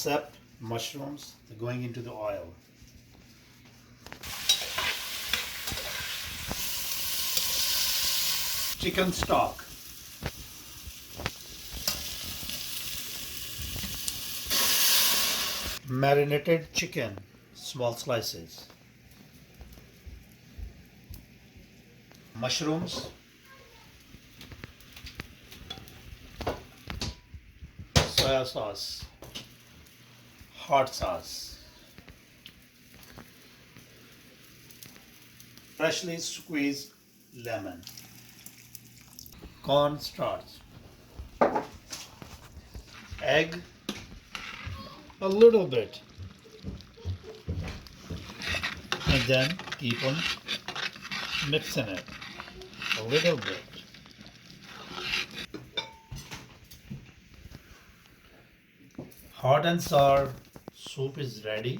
except mushrooms going into the oil. Chicken stock. Marinated chicken, small slices. Mushrooms. Soya sauce. Hot sauce. Freshly squeezed lemon. Cornstarch. Egg. A little bit. And then keep on mixing it a little bit. Hot and sour soup is ready.